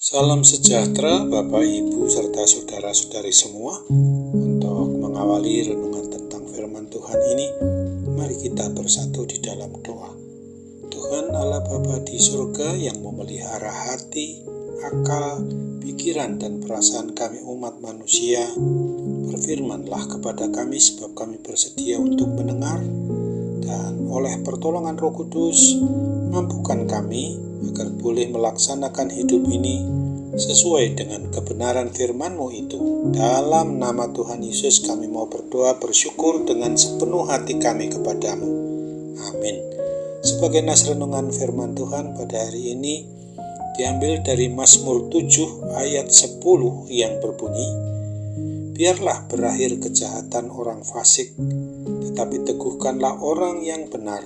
Salam sejahtera Bapak, Ibu, serta saudara-saudari semua. Untuk mengawali renungan tentang firman Tuhan ini, mari kita bersatu di dalam doa. Tuhan Allah Bapa di surga yang memelihara hati, akal, pikiran, dan perasaan kami umat manusia, berfirmanlah kepada kami sebab kami bersedia untuk mendengar, dan oleh pertolongan Roh Kudus, mampukan kami agar boleh melaksanakan hidup ini sesuai dengan kebenaran firman-Mu itu. Dalam nama Tuhan Yesus kami mau berdoa bersyukur dengan sepenuh hati kami kepadamu. Amin. Sebagai nas renungan firman Tuhan pada hari ini diambil dari Mazmur 7 ayat 10 yang berbunyi, biarlah berakhir kejahatan orang fasik, tetapi teguhkanlah orang yang benar.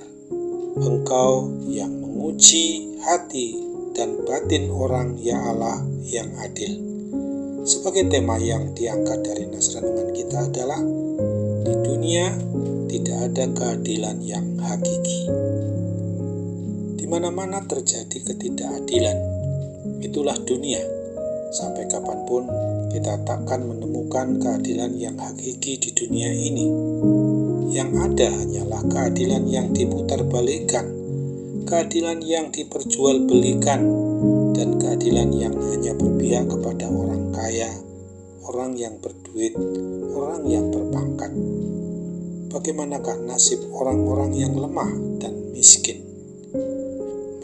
Engkau yang menguji hati dan batin orang, ya Allah yang adil. Sebagai tema yang diangkat dari nas renungan kita adalah, di dunia tidak ada keadilan yang hakiki. Di mana-mana terjadi ketidakadilan, itulah dunia. Sampai kapanpun kita takkan menemukan keadilan yang hakiki di dunia ini. Yang ada hanyalah keadilan yang diputarbalikkan, keadilan yang diperjualbelikan, dan keadilan yang hanya berpihak kepada orang kaya, orang yang berduit, orang yang berpangkat. Bagaimanakah nasib orang-orang yang lemah dan miskin?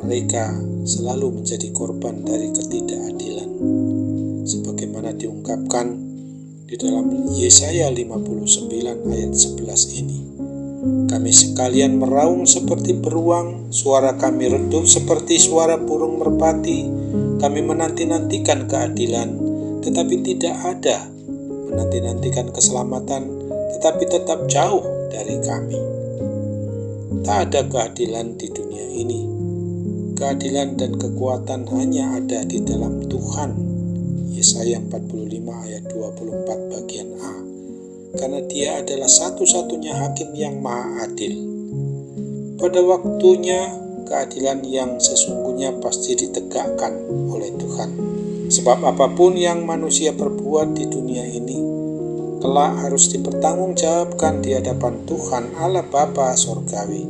Mereka selalu menjadi korban dari ketidakadilan. Sebagaimana diungkapkan di dalam Yesaya 59 ayat 11 ini. Kami sekalian meraung seperti beruang, suara kami redup seperti suara burung merpati. Kami menanti-nantikan keadilan, tetapi tidak ada. Menanti-nantikan keselamatan, tetapi tetap jauh dari kami. Tak ada keadilan di dunia ini. Keadilan dan kekuatan hanya ada di dalam Tuhan. Yesaya 45 ayat 24 bagian A. Karena Dia adalah satu-satunya hakim yang maha adil. Pada waktunya, keadilan yang sesungguhnya pasti ditegakkan oleh Tuhan. Sebab apapun yang manusia perbuat di dunia ini, kelak harus dipertanggungjawabkan di hadapan Tuhan Allah Bapa Sorgawi.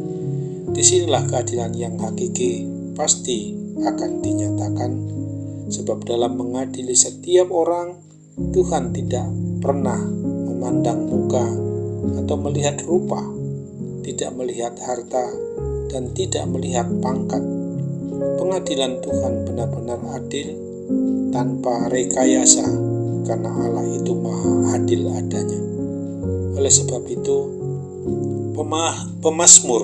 Disinilah keadilan yang hakiki pasti akan dinyatakan. Sebab dalam mengadili setiap orang, Tuhan tidak pernah memandang muka atau melihat rupa, tidak melihat harta, dan tidak melihat pangkat. Pengadilan Tuhan benar-benar adil, tanpa rekayasa, karena Allah itu maha adil adanya. Oleh sebab itu, pemazmur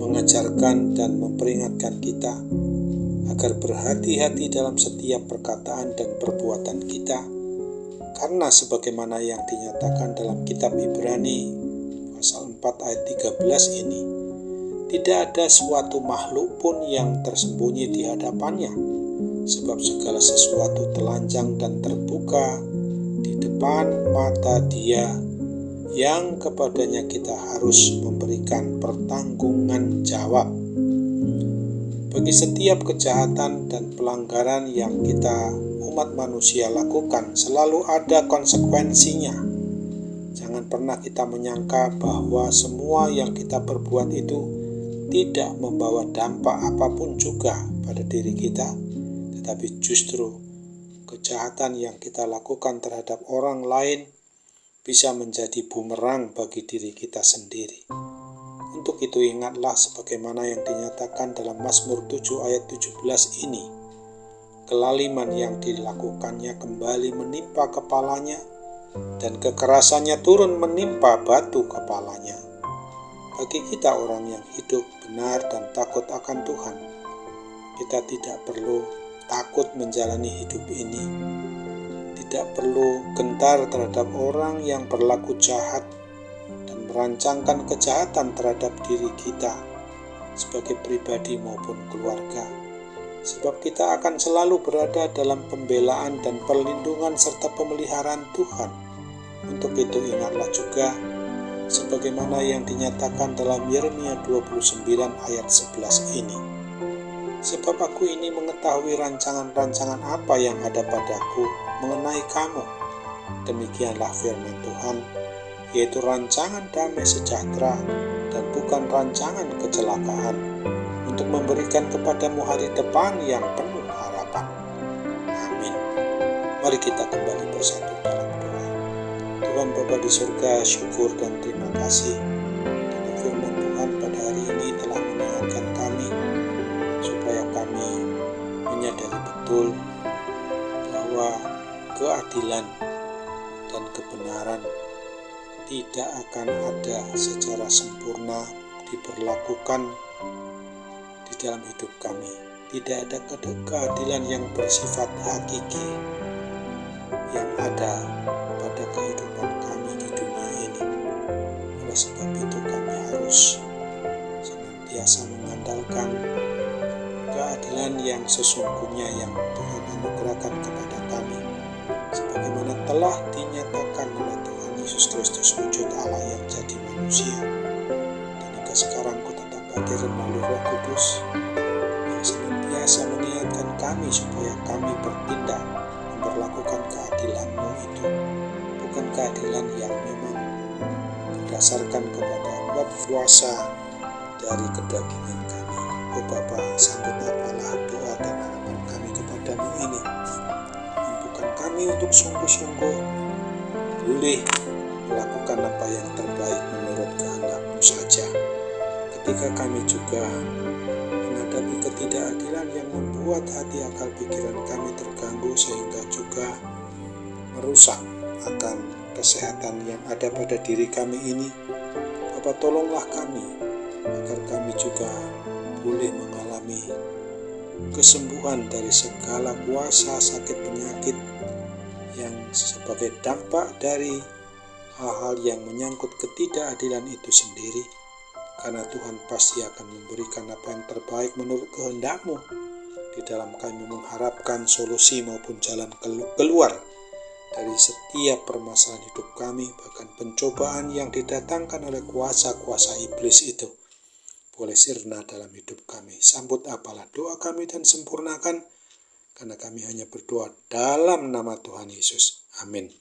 mengajarkan dan memperingatkan kita agar berhati-hati dalam setiap perkataan dan perbuatan kita, karena sebagaimana yang dinyatakan dalam kitab Ibrani pasal 4 ayat 13 ini, tidak ada suatu makhluk pun yang tersembunyi di hadapannya, sebab segala sesuatu telanjang dan terbuka di depan mata Dia yang kepadanya kita harus memberikan pertanggungan jawab. Bagi setiap kejahatan dan pelanggaran yang kita umat manusia lakukan, selalu ada konsekuensinya. Jangan pernah kita menyangka bahwa semua yang kita perbuat itu tidak membawa dampak apapun juga pada diri kita, tetapi justru kejahatan yang kita lakukan terhadap orang lain bisa menjadi bumerang bagi diri kita sendiri. Untuk itu ingatlah sebagaimana yang dinyatakan dalam Mazmur 7 ayat 17 ini. Kelaliman yang dilakukannya kembali menimpa kepalanya, dan kekerasannya turun menimpa batu kepalanya. Bagi kita orang yang hidup benar dan takut akan Tuhan, kita tidak perlu takut menjalani hidup ini. Tidak perlu gentar terhadap orang yang berlaku jahat dan merancangkan kejahatan terhadap diri kita sebagai pribadi maupun keluarga. Sebab kita akan selalu berada dalam pembelaan dan perlindungan serta pemeliharaan Tuhan. Untuk itu ingatlah juga sebagaimana yang dinyatakan dalam Yeremia 29 ayat 11 ini. Sebab aku ini mengetahui rancangan-rancangan apa yang ada padaku mengenai kamu. Demikianlah firman Tuhan, yaitu rancangan damai sejahtera dan bukan rancangan kecelakaan, untuk memberikan kepadamu hari depan yang penuh harapan. Amin. Mari kita kembali bersatu dalam doa. Tuhan Bapa di surga, syukur dan terima kasih karena firman Tuhan pada hari ini telah mengingatkan kami supaya kami menyadari betul bahwa keadilan dan kebenaran tidak akan ada secara sempurna diberlakukan di dalam hidup kami. Tidak ada keadilan yang bersifat hakiki yang ada pada kehidupan kami di dunia ini. Oleh sebab itu kami harus senantiasa mengandalkan keadilan yang sesungguhnya yang Tuhan anugerahkan kepada kami, sebagaimana telah dinyatakan oleh Tuhan Yesus Kristus wujud Allah yang jadi manusia. Dan hingga sekarang ku tetap hadir melalui Roh Kudus yang senantiasa mengingatkan kami supaya kami bertindak memperlakukan keadilan-Mu itu, bukan keadilan yang memang berdasarkan kepada uap kuasa dari kedagingan kami. Oh Bapa, sambut apalah doa dan harapan kami kepadamu ini. Mampukan kami untuk sungguh-sungguh boleh melakukan apa yang terbaik menurut kehendak-Mu saja. Ketika kami juga menghadapi ketidakadilan yang membuat hati akal pikiran kami terganggu sehingga juga merusak akan kesehatan yang ada pada diri kami ini, Bapa tolonglah kami agar kami juga boleh mengalami kesembuhan dari segala kuasa sakit penyakit yang sebagai dampak dari hal-hal yang menyangkut ketidakadilan itu sendiri, karena Tuhan pasti akan memberikan apa yang terbaik menurut kehendak-Mu di dalam kami mengharapkan solusi maupun jalan keluar dari setiap permasalahan hidup kami, bahkan pencobaan yang didatangkan oleh kuasa-kuasa iblis itu boleh sirna dalam hidup kami. Sambut apalah doa kami dan sempurnakan, karena kami hanya berdoa dalam nama Tuhan Yesus. Amin.